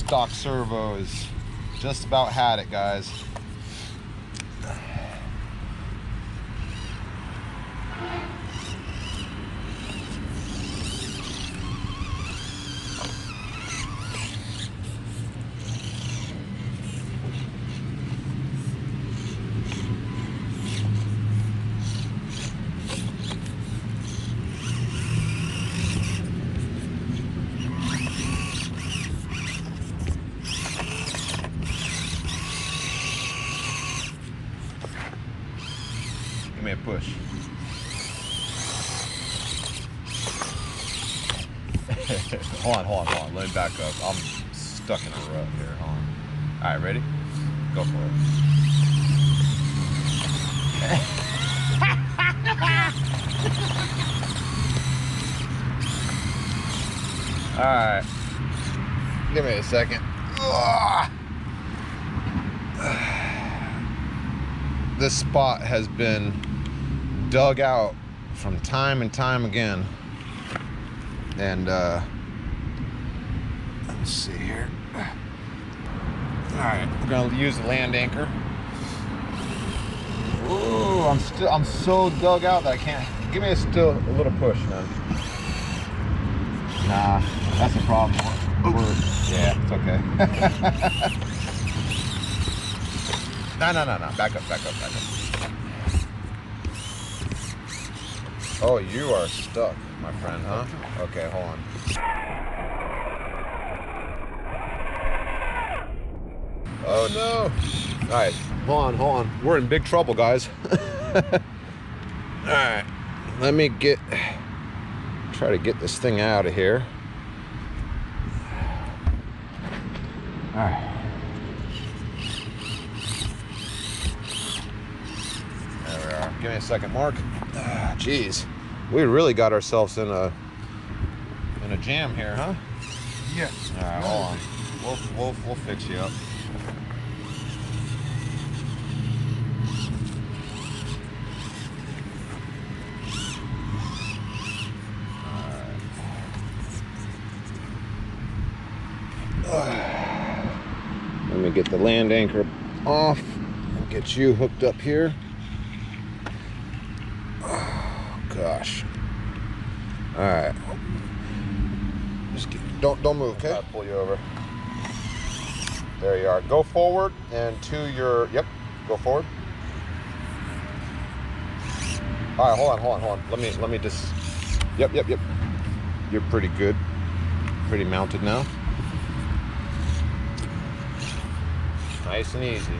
stock servo is just about had it, guys. Give me a push. hold on. Let me back up. I'm stuck in a rut here. Hold on. All right, ready? Go for it. All right. Give me a second. This spot has been dug out from time and time again, and let's see here. All right, we're gonna use the land anchor. Ooh, I'm so dug out that I can't. Give me a little push, man. Nah, that's a problem. Yeah, it's okay. No. Back up. Oh, you are stuck, my friend, huh? Okay, hold on. Oh no. All right, hold on. We're in big trouble, guys. All right, let me try to get this thing out of here. All right. There we are. Give me a second, Mark. Jeez, we really got ourselves in a jam here, huh? Yeah. All right, hold on. We'll fix you up. Let me get the land anchor off and get you hooked up here. Oh gosh. All right. Just don't move, okay? I'll pull you over. There you are. Go forward and to your go forward. All right, hold on. Let me just Yep. You're pretty good. Pretty mounted now. Nice and easy.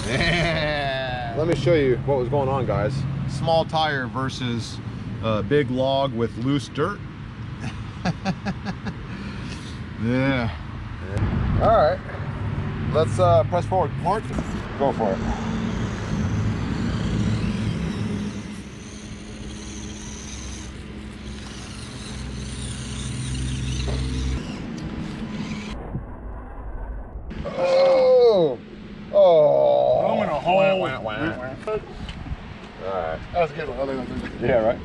Yeah. Let me show you what was going on, guys. Small tire versus a big log with loose dirt. Yeah. All right. Let's press forward. Mark, go for it. Oh! I'm in a hole. All right. That's good. Yeah, right.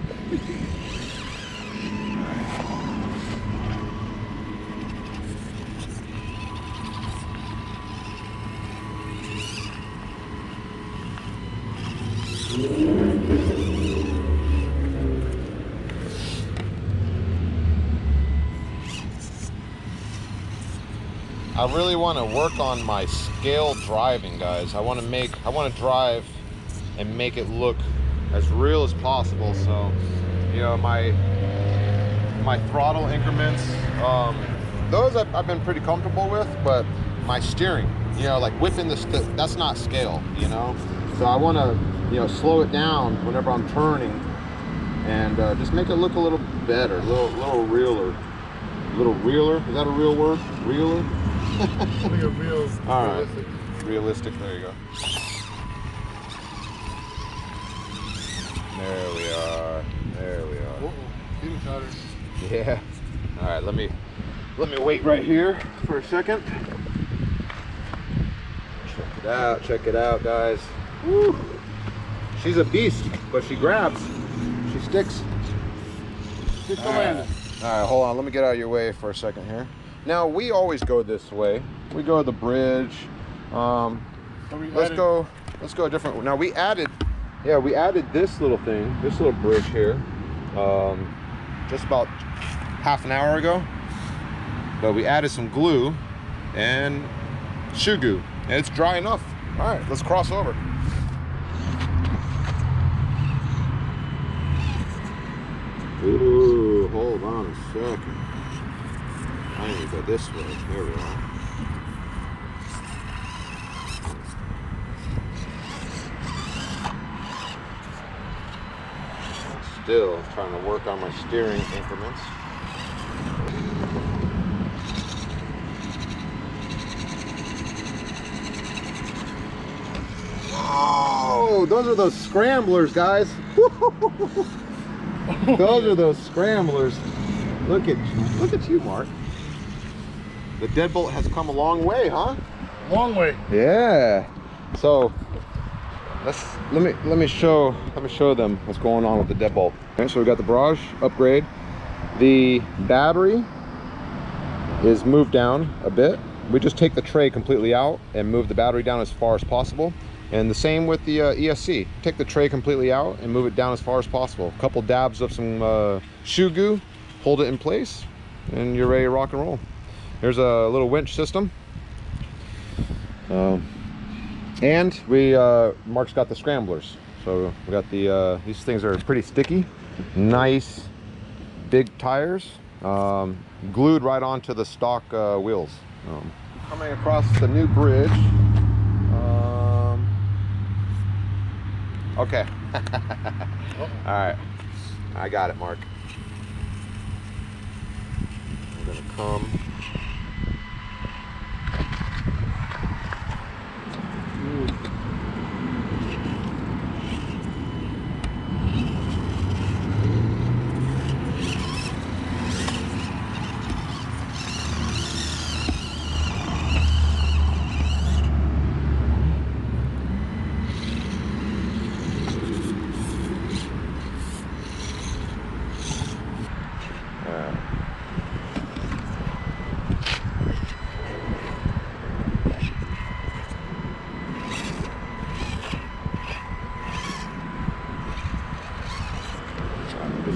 I really want to work on my scale driving, guys. I want to drive and make it look as real as possible. So, you know, my throttle increments, those I've been pretty comfortable with, but my steering, you know, like whipping that's not scale, you know. So I want to, you know, slow it down whenever I'm turning, and just make it look a little better, a little realer. A little realer, is that a real word? Realer? All right, realistic. There you go. There we are. Yeah. All right, let me wait right here for a second. Check it out, guys. Woo. She's a beast, but she grabs. She sticks. She's the landing. right, hold on. Let me get out of your way for a second here. Now, we always go this way. We go to the bridge. Let's go a different. Now, we added this little thing, this little bridge here, just about half an hour ago. But we added some glue and shoe goo, and it's dry enough. All right, let's cross over. Ooh, hold on a second. I need to go this way. There we are. Still trying to work on my steering increments. Oh, those are those scramblers, guys. Those are those scramblers. Look at you, Mark. The deadbolt has come a long way, huh? Long way. Yeah. So let me show them what's going on with the deadbolt. Okay, so we got the barrage upgrade. The battery is moved down a bit. We just take the tray completely out and move the battery down as far as possible. And the same with the ESC. Take the tray completely out and move it down as far as possible. A couple dabs of some shoe goo, hold it in place, and you're ready to rock and roll. There's a little winch system. And Mark's got the scramblers. So we got these things are pretty sticky. Nice big tires, glued right onto the stock wheels. Coming across the new bridge. Okay. All right. I got it, Mark. I'm gonna come.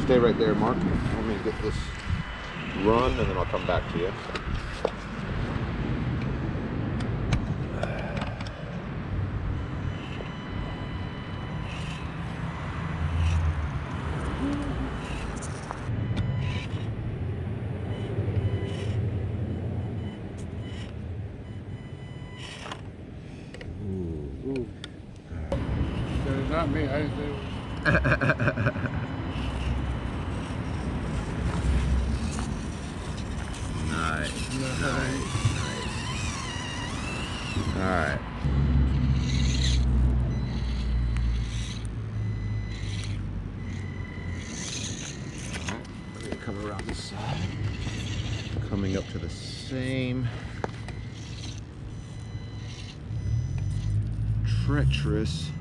Stay right there, Mark. Let me get this run and then I'll come back to you. Ooh. It's not me. I didn't say it was. Nice. All right. Let me come around this side. Coming up to the same treacherous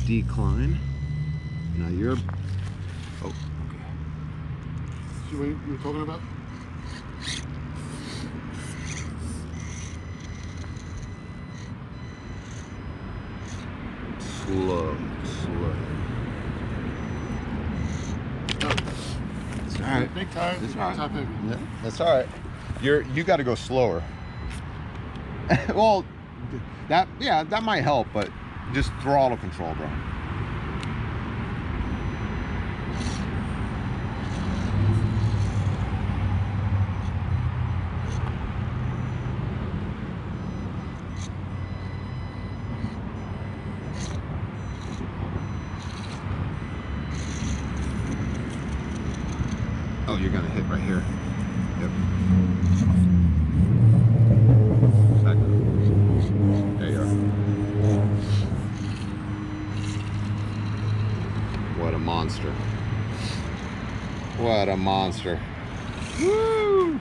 decline. Now you're. Oh, okay. See what you were talking about? Slow. It's all right. Big tires. That's all right. Top heavy. Yeah, that's all right. You got to go slower. Well, that might help, but just throttle control, bro. Oh, you're gonna hit right here. Yep. Second. There you are. What a monster. What a monster. Woo!